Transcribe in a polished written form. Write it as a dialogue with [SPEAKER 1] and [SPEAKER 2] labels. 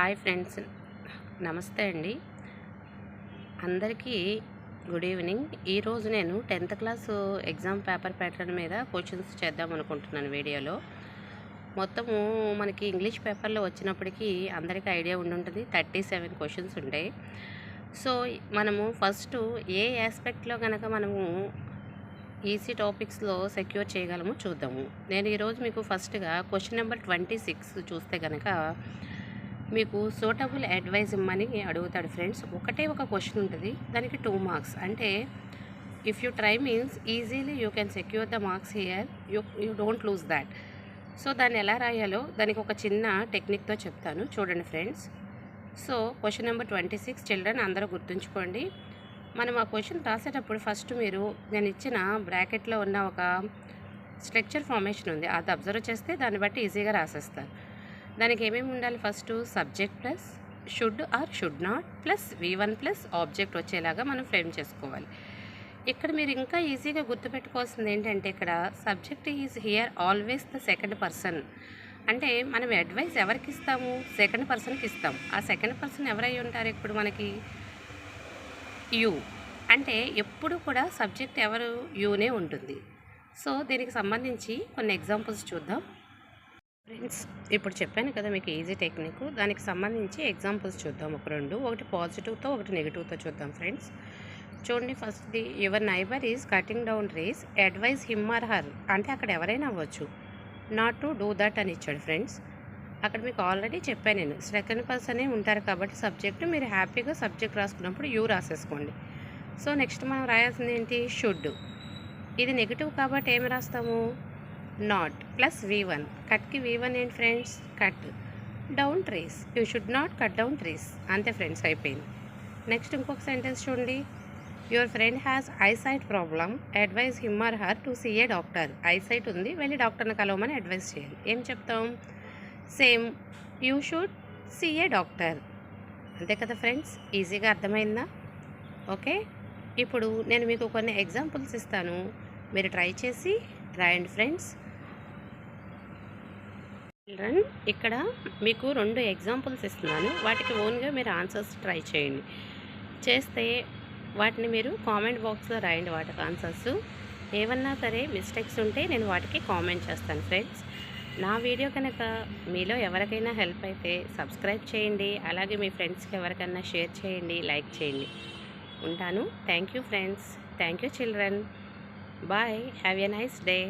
[SPEAKER 1] Hi friends, నమస్తే అండి. అందరికీ గుడ్ ఈవినింగ్. ఈరోజు నేను 10th class exam paper pattern మీద క్వశ్చన్స్ చేద్దాం అనుకుంటున్నాను వీడియోలో. మొత్తము మనకి ఇంగ్లీష్ పేపర్లో వచ్చినప్పటికీ అందరికీ ఐడియా ఉండుంటుంది. 37 క్వశ్చన్స్ ఉంటాయి. సో మనము ఫస్ట్ ఏ ఆస్పెక్ట్లో కనుక మనము ఈజీ టాపిక్స్లో సెక్యూర్ చేయగలము చూద్దాము. నేను ఈరోజు మీకు ఫస్ట్గా క్వశ్చన్ నెంబర్ 26 చూస్తే కనుక మీకు సూటబుల్ అడ్వైజ్ ఇమ్మని అడుగుతాడు ఫ్రెండ్స్. ఒకటే ఒక క్వశ్చన్ ఉంటుంది, దానికి 2 మార్క్స్. అంటే if you try means easily you can secure the marks here, you don't lose that. So దాన్ని ఎలా రాయాలో దానికి ఒక చిన్న టెక్నిక్తో చెప్తాను, చూడండి friends. So question number 26 children అందరూ గుర్తుంచుకోండి. మనం ఆ క్వశ్చన్ రాసేటప్పుడు ఫస్ట్ మీరు నేను ఇచ్చిన బ్రాకెట్లో ఉన్న ఒక స్ట్రక్చర్ ఫార్మేషన్ ఉంది, అది అబ్జర్వ్ చేస్తే దాన్ని బట్టి ఈజీగా రాసేస్తారు. దానికి ఏమేమి ఉండాలి? First subject plus should or should not plus V1 plus object వచ్చేలాగా మనం ఫ్రేమ్ చేసుకోవాలి. ఇక్కడ మీరు ఇంకా ఈజీగా గుర్తుపెట్టుకోవాల్సింది ఏంటంటే, ఇక్కడ subject is here always the second person. అంటే మనం అడ్వైస్ ఎవరికి ఇస్తాము? సెకండ్ పర్సన్కి ఇస్తాం. ఆ సెకండ్ పర్సన్ ఎవరై ఉంటారు ఇప్పుడు మనకి? యూ. అంటే ఎప్పుడు కూడా సబ్జెక్ట్ ఎవరు? యూనే ఉంటుంది. సో దీనికి సంబంధించి కొన్ని ఎగ్జాంపుల్స్ చూద్దాం ఫ్రెండ్స్. ఇప్పుడు చెప్పాను కదా మీకు ఈజీ టెక్నిక్, దానికి సంబంధించి ఎగ్జాంపుల్స్ చూద్దాం. ఒక రెండు, ఒకటి పాజిటివ్తో ఒకటి నెగిటివ్తో చూద్దాం ఫ్రెండ్స్. చూడండి, ఫస్ట్ది your neighbour is cutting down trees, advise him or her. అంటే అక్కడ ఎవరైనా అవ్వచ్చు. నాట్ టు డూ దట్ అని ఇచ్చాడు ఫ్రెండ్స్. అక్కడ మీకు ఆల్రెడీ చెప్పాను నేను, సెకండ్ పర్సనే ఉంటారు కాబట్టి సబ్జెక్టు మీరు హ్యాపీగా సబ్జెక్ట్ రాసుకున్నప్పుడు యూ రాసేసుకోండి. సో నెక్స్ట్ మనం రాయాల్సింది ఏంటి? షుడ్. ఇది నెగిటివ్ కాబట్టి ఏమి రాస్తాము? Not plus V1. కట్కి V1 ఏంటి friends? Cut down trees. You should not cut down trees. అంతే ఫ్రెండ్స్, అయిపోయింది. నెక్స్ట్ ఇంకొక సెంటెన్స్ చూడండి, your friend has eyesight problem, advise him or her to see a doctor. Eyesight ఉంది, వెళ్ళి డాక్టర్ని కలవమని అడ్వైజ్ చేయాలి. ఏం చెప్తాం? Same, you should see a doctor. అంతే కదా ఫ్రెండ్స్, ఈజీగా అర్థమైందా? ఓకే, ఇప్పుడు నేను మీకు కొన్ని ఎగ్జాంపుల్స్ ఇస్తాను, మీరు ట్రై చేసి రాయండి ఫ్రెండ్స్. చిల్డ్రన్, ఇక్కడ మీకు 2 ఎగ్జాంపుల్స్ ఇస్తున్నాను, వాటికి ఓన్గా మీరు ఆన్సర్స్ ట్రై చేయండి. చేస్తే వాటిని మీరు కామెంట్ బాక్స్లో రాయండి, వాటికి ఆన్సర్స్. ఏమన్నా సరే మిస్టేక్స్ ఉంటే నేను వాటికి కామెంట్ చేస్తాను ఫ్రెండ్స్. నా వీడియో కనుక మీలో ఎవరికైనా హెల్ప్ అయితే సబ్స్క్రైబ్ చేయండి, అలాగే మీ ఫ్రెండ్స్కి ఎవరికైనా షేర్ చేయండి, లైక్ చేయండి. ఉంటాను. Thank you friends. Thank you children. Bye. Have a nice day.